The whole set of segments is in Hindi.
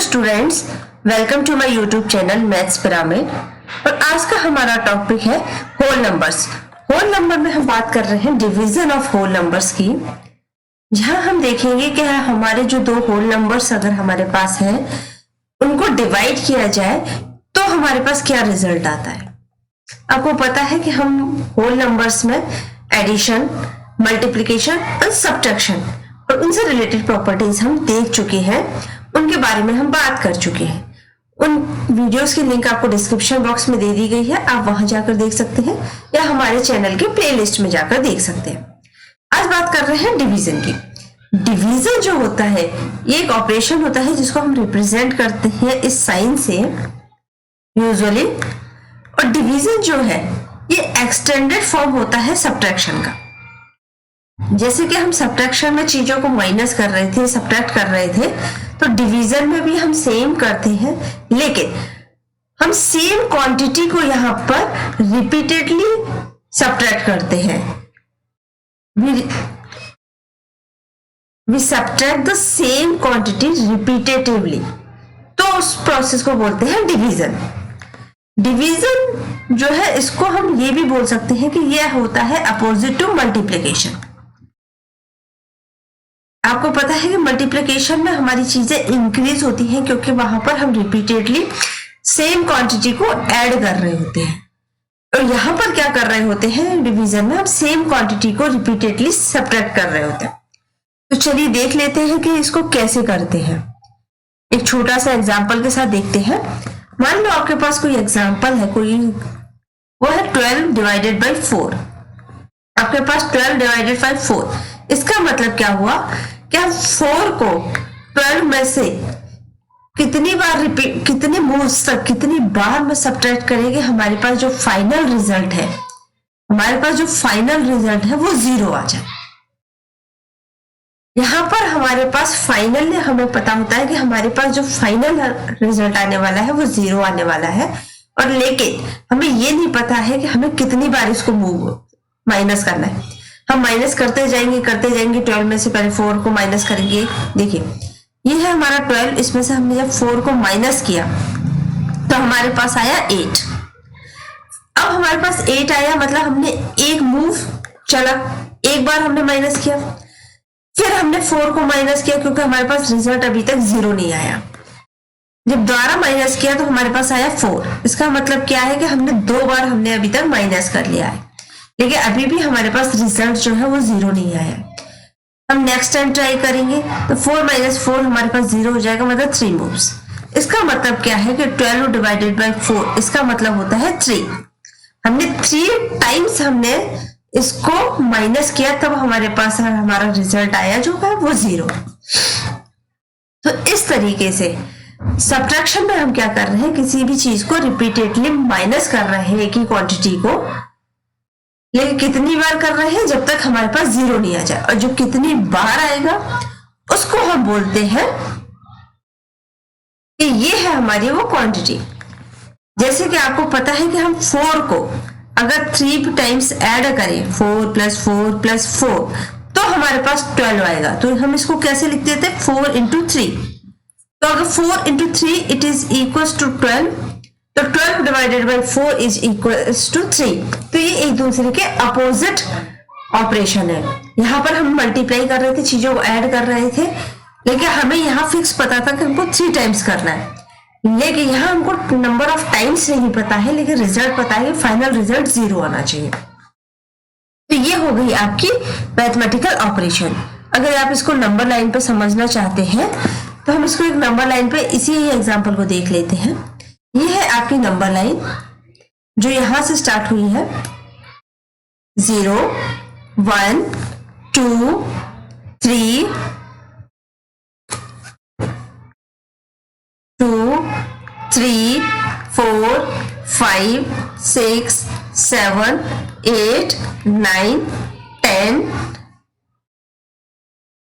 Students, welcome to my YouTube channel Maths Pyramid. और आज का हमारा टॉपिक है होल नंबर्स। होल नंबर में हम बात कर रहे हैं डिवीजन ऑफ होल नंबर्स की, जहां हम देखेंगे कि हमारे जो दो होल नंबर्स अगर हमारे पास हैं उनको डिवाइड किया जाए तो हमारे पास क्या रिजल्ट आता है। आपको पता है कि हम होल नंबर्स में एडिशन, मल्टीप्लिकेशन और सब्ट्रैक्शन और उनसे रिलेटेड प्रॉपर्टीज हम देख चुके हैं, उनके बारे में हम बात कर चुके हैं। उन वीडियोस की लिंक आपको डिस्क्रिप्शन बॉक्स में दे दी गई है, आप वहां जाकर देख सकते हैं या हमारे चैनल के प्लेलिस्ट में जाकर देख सकते हैं। आज बात कर रहे हैं डिवीजन की। डिवीजन जो होता है ये एक ऑपरेशन होता है जिसको हम रिप्रेजेंट करते हैं इस साइन से यूजुअली। और डिवीजन जो है ये एक्सटेंडेड फॉर्म होता है सब्ट्रैक्शन का। जैसे कि हम सब्ट्रैक्शन में चीजों को माइनस कर रहे थे, सब्ट्रैक्ट कर रहे थे, तो डिवीजन में भी हम सेम करते हैं, लेकिन हम सेम क्वांटिटी को यहाँ पर रिपीटेडली सब्ट्रैक्ट करते हैं। We subtract the same quantity repetitively, तो उस प्रोसेस को बोलते हैं डिवीजन। डिवीजन जो है इसको हम ये भी बोल सकते हैं कि यह होता है अपोजिट टू मल्टीप्लिकेशन। आपको पता है कि मल्टीप्लिकेशन में हमारी चीजें इंक्रीज होती हैं क्योंकि वहां पर हम रिपीटेडली सेम क्वांटिटी को ऐड कर रहे होते हैं, और यहां पर क्या कर रहे होते हैं डिवीजन में हम सेम क्वांटिटी को रिपीटेडली सब्ट्रैक्ट कर रहे होते हैं। तो चलिए देख लेते हैं कि इसको कैसे करते हैं। एक छोटा सा एग्जांपल के साथ देखते हैं। मान लो आपके पास कोई एग्जांपल है, कोई वो है 12 डिवाइडेड बाई 4। आपके पास 12 डिवाइडेड बाई 4, इसका मतलब क्या हुआ कि हम 4 को 12 में से कितनी बार रिपीट, कितने मूव्स तक, कितनी बार में सब्ट्रैक्ट करेंगे, हमारे पास जो फाइनल रिजल्ट है, हमारे पास जो फाइनल रिजल्ट है वो 0 आ जाए। यहां पर हमारे पास फाइनल हमें पता होता है कि हमारे पास जो फाइनल रिजल्ट आने वाला है वो 0 आने वाला है, और लेकिन हमें ये नहीं पता है कि हमें कितनी बार इसको माइनस करना है। हम माइनस करते जाएंगे 12 में से पहले 4 को माइनस करेंगे। देखिए ये है हमारा 12, इसमें से हमने जब 4 को माइनस किया तो हमारे पास आया 8। अब हमारे पास 8 आया, मतलब हमने एक मूव चला, एक बार हमने माइनस किया, फिर हमने 4 को माइनस किया क्योंकि हमारे पास रिजल्ट अभी तक 0 नहीं आया। जब दोबारा माइनस किया तो हमारे पास आया 4। इसका मतलब क्या है कि हमने 2 बार हमने अभी तक माइनस कर लिया है, लेकिन अभी भी हमारे पास रिजल्ट जो है वो 0 नहीं आया। हम नेक्स्ट टाइम ट्राई करेंगे तो 4 माइनस 4 हमारे पास 0 हो जाएगा, मतलब 3 मूव्स। इसका मतलब क्या है कि 12 डिवाइडेड बाई 4, इसका मतलब होता है 3। हमने 3 टाइम्स हमने इसको माइनस किया, तब हमारे पास हमारा रिजल्ट आया जो है वो 0। तो इस तरीके से सब्ट्रैक्शन में हम क्या कर रहे हैं, किसी भी चीज को रिपीटेडली माइनस कर रहे हैं, एक ही क्वांटिटी को, लेकिन कितनी बार कर रहे हैं, जब तक हमारे पास 0 नहीं आ जाए। और जो कितनी बार आएगा उसको हम बोलते हैं कि ये है हमारी वो क्वांटिटी। जैसे कि आपको पता है कि हम 4 को अगर 3 टाइम्स ऐड करें, 4 + 4 + 4, तो हमारे पास 12 आएगा। तो हम इसको कैसे लिख देते हैं, 4 × 3। तो अगर 4 × 3 इट इज इक्वल्स टू 12, तो 12 divided by 4 is equals to 3। तो ये एक दूसरे के अपोजिट ऑपरेशन है। यहाँ पर हम मल्टीप्लाई कर रहे थे, चीजों को ऐड कर रहे थे, लेकिन हमें यहाँ फिक्स पता था कि हमको 3 टाइम्स करना है, लेकिन यहाँ हमको नंबर ऑफ टाइम्स नहीं पता है, लेकिन रिजल्ट पता है कि फाइनल रिजल्ट 0 आना चाहिए। तो ये हो गई आपकी मैथमेटिकल ऑपरेशन। अगर आप इसको नंबर लाइन पे समझना चाहते हैं तो हम इसको एक नंबर लाइन पे इसी एग्जाम्पल को देख लेते हैं। ये है आपकी नंबर लाइन जो यहां से स्टार्ट हुई है, 0 1 2 3 2 3 4 5 6 7 8 9 10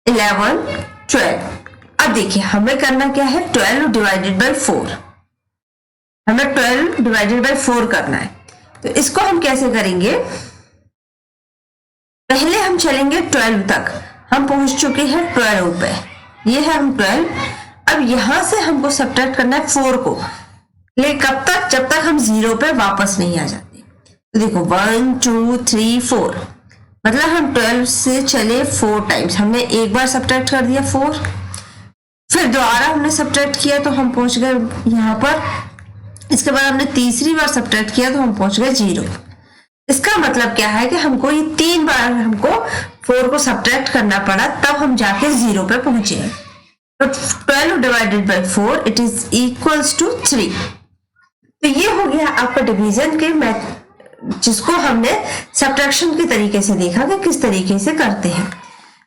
11 12। अब देखिए हमें करना क्या है, 12 डिवाइडेड बाई 4, हमें 12 डिवाइडेड बाई 4 करना है। तो इसको हम कैसे करेंगे, पहले हम चलेंगे 12 तक, हम पहुंच चुके हैं 12 पे, ये है हम 12। अब अब यहां से हमको सब्ट्रैक्ट करना है 4 को, लेकिन कब तक, जब तक हम 0 पे वापस नहीं आ जाते। तो देखो 1 2 3 4, मतलब हम 12 से चले 4 टाइम्स, हमने एक बार सब्ट्रैक्ट कर दिया 4, फिर दोबारा हमने सब्ट्रैक्ट किया तो हम पहुंच गए यहाँ पर, इसके बाद हमने तीसरी बार सब्ट्रैक्ट किया तो हम पहुंच गए 0। इसका मतलब क्या है कि हमको ये 3 बार हमको 4 को सब्ट्रैक्ट करना पड़ा, तब हम जाके 0 पे पहुंचे। तो 12 divided by 4 it is equals to 3। तो ये हो गया आपका डिवीजन के मैथ, जिसको हमने सब्ट्रैक्शन के तरीके से देखा कि किस तरीके से करते हैं।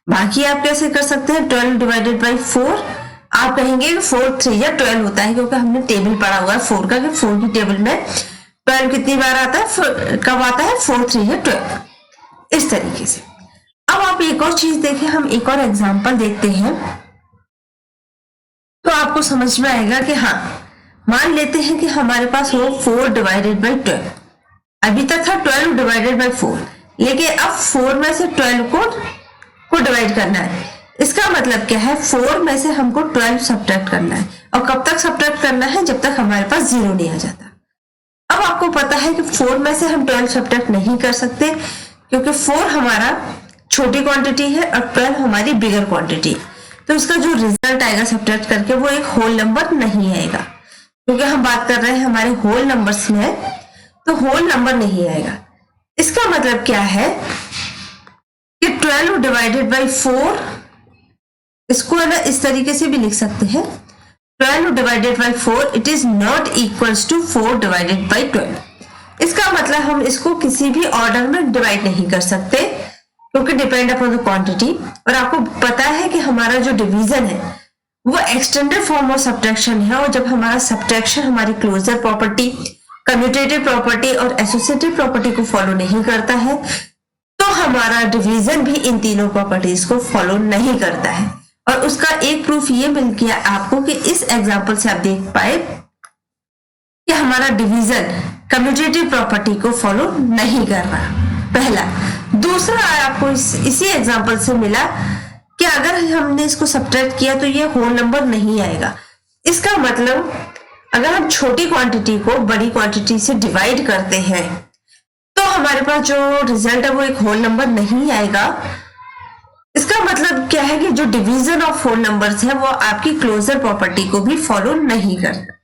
बाकी आप कैसे कर सकते हैं, 12 डिवाइडेड बाई 4, आप कहेंगे 4 3 या 12 होता है, क्योंकि हमने टेबल पढ़ा हुआ है 4 का, कि 4 की टेबल में 12 कितनी बार आता है, कब आता है, 4 3 या 12, इस तरीके से। अब आप एक और चीज देखें, हम एक और एग्जांपल देखते हैं तो आपको समझ में आएगा कि हाँ, मान लेते हैं कि हमारे पास हो 4 डिवाइडेड बाई 12, अभी तक था 12 डिवाइडेड बाई 4, लेकिन अब 4 में से 12 को डिवाइड करना है। इसका मतलब क्या है, 4 में से हमको 12 सब्ट्रैक्ट करना है, और कब तक सब्ट्रैक्ट करना है, जब तक हमारे पास 0 नहीं आ जाता। अब आपको पता है कि 4 में से हम 12 सब्ट्रैक्ट नहीं कर सकते, क्योंकि 4 हमारा छोटी क्वांटिटी है और 12 हमारी बिगर क्वांटिटी, तो इसका जो रिजल्ट आएगा सब्ट्रैक्ट करके वो एक होल नंबर नहीं आएगा, क्योंकि हम बात कर रहे हैं हमारे होल नंबर्स में, तो होल नंबर नहीं आएगा। इसका मतलब क्या है कि 12 डिवाइडेड बाई 4, इसको है ना इस तरीके से भी लिख सकते हैं, 12 divided by 4 it is not equals to 4 divided by 12। इसका मतलब हम इसको किसी भी ऑर्डर में डिवाइड नहीं कर सकते, क्योंकि डिपेंड अपॉन द क्वांटिटी। और आपको पता है कि हमारा जो डिवीजन है वो एक्सटेंडेड फॉर्म ऑफ सब्ट्रैक्शन है, और जब हमारा सब्ट्रैक्शन हमारी क्लोजर प्रॉपर्टी, कम्यूटेटिव प्रॉपर्टी और एसोसिएटिव प्रॉपर्टी को फॉलो नहीं करता है, तो हमारा डिवीजन भी इन तीनों प्रॉपर्टीज को फॉलो नहीं करता है। और उसका एक प्रूफ ये मिल गया आपको कि इस एग्जांपल से आप देख पाए कि हमारा डिवीजन कम्यूटेटिव प्रॉपर्टी को फॉलो नहीं कर रहा, पहला। दूसरा आपको इसी एग्जांपल से मिला कि अगर हमने इसको सब्ट्रैक्ट किया तो ये होल नंबर नहीं आएगा। इसका मतलब अगर हम छोटी क्वांटिटी को बड़ी क्वांटिटी से डिवाइड करते हैं तो हमारे पास जो रिजल्ट है वो एक होल नंबर नहीं आएगा। इसका मतलब क्या है कि जो डिवीजन ऑफ होल नंबर्स है वो आपकी क्लोजर प्रॉपर्टी को भी फॉलो नहीं करता।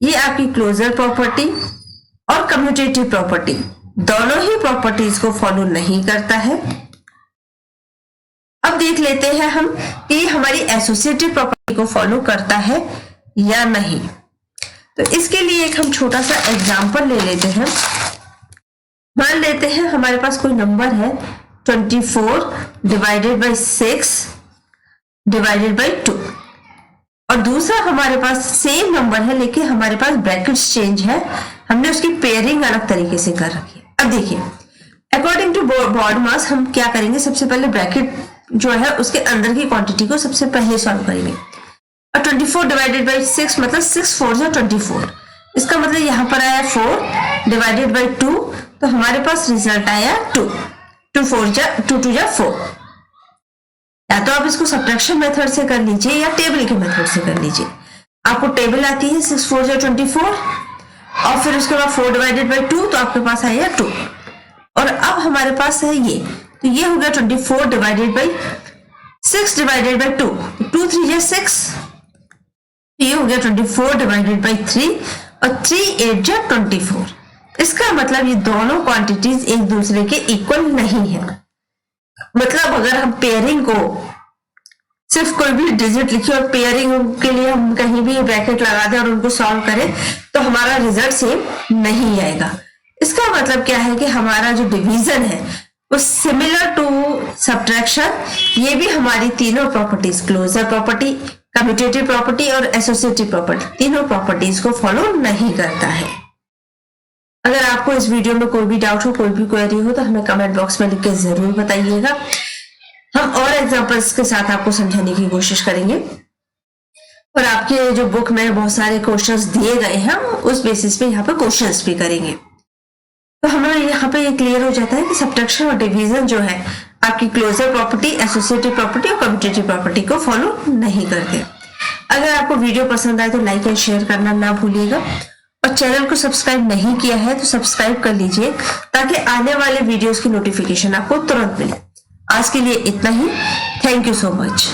ये आपकी क्लोजर प्रॉपर्टी और कम्यूटेटिव प्रॉपर्टी दोनों ही प्रॉपर्टीज को फॉलो नहीं करता है। अब देख लेते हैं हम कि हमारी एसोसिएटिव प्रॉपर्टी को फॉलो करता है या नहीं। तो इसके लिए एक हम छोटा सा एग्जांपल ले लेते हैं। मान लेते हैं हमारे पास कोई नंबर है 24 डिवाइडेड बाई 6 डिवाइडेड बाई 2, और दूसरा हमारे पास सेम नंबर है लेकिन हमारे पास ब्रैकेट्स चेंज है, हमने उसकी पेयरिंग अलग तरीके से कर रखी है। अब देखिए, अकॉर्डिंग टू बॉड मास हम क्या करेंगे, सबसे पहले ब्रैकेट जो है उसके अंदर की क्वांटिटी को सबसे पहले सॉल्व करेंगे। और 24 डिवाइडेड बाई 6 मतलब 6 4 जा 24, इसका मतलब यहाँ पर आया 4 डिवाइडेड बाई 2, तो हमारे पास रिजल्ट आया 2 2 4 जा 2 2 जा 4। या तो आप इसको सब्ट्रैक्शन मेथड से कर लीजिए या टेबल के मेथड से कर लीजिए। आपको टेबल आती है 6 4 जा 24, और फिर उसके बाद 4 डिवाइडेड बाई 2, तो आपके पास आया 2। और अब हमारे पास है ये, तो ये हो गया 24 डिवाइडेड बाई 6 डिवाइडेड बाई 2, 2 3 जा 6, ये हो गया 24 डिवाइडेड बाई 3, और 3 8 जा 24। इसका मतलब ये दोनों क्वांटिटीज एक दूसरे के इक्वल नहीं है। मतलब अगर हम पेयरिंग को सिर्फ कोई भी डिजिट लिखे और पेयरिंग के लिए हम कहीं भी ब्रैकेट लगा दें और उनको सॉल्व करें तो हमारा रिजल्ट सेम नहीं आएगा। इसका मतलब क्या है कि हमारा जो डिवीजन है वो सिमिलर टू सब्ट्रैक्शन, ये भी हमारी तीनों properties, closure property, commutative property और एसोसिएटिव प्रॉपर्टी, तीनों प्रॉपर्टीज को फॉलो नहीं करता है। अगर आपको इस वीडियो में कोई भी डाउट हो, कोई भी क्वेरी हो, तो हमें कमेंट बॉक्स में लिख के जरूर बताइएगा। हम और एग्जांपल्स के साथ आपको समझाने की कोशिश करेंगे, और आपके जो बुक में बहुत सारे क्वेश्चंस दिए गए हैं उस बेसिस पे यहाँ पे क्वेश्चंस भी करेंगे। तो हमें यहाँ पे ये क्लियर हो जाता है कि सब्ट्रैक्शन और डिवीजन जो है आपकी क्लोजर प्रॉपर्टी, एसोसिएटिव प्रॉपर्टी और कम्यूटेटिव प्रॉपर्टी को फॉलो नहीं करते। अगर आपको वीडियो पसंद आए तो लाइक एंड शेयर करना ना भूलिएगा, और चैनल को सब्सक्राइब नहीं किया है तो सब्सक्राइब कर लीजिए ताकि आने वाले वीडियोस की नोटिफिकेशन आपको तुरंत मिले। आज के लिए इतना ही। Thank you so much.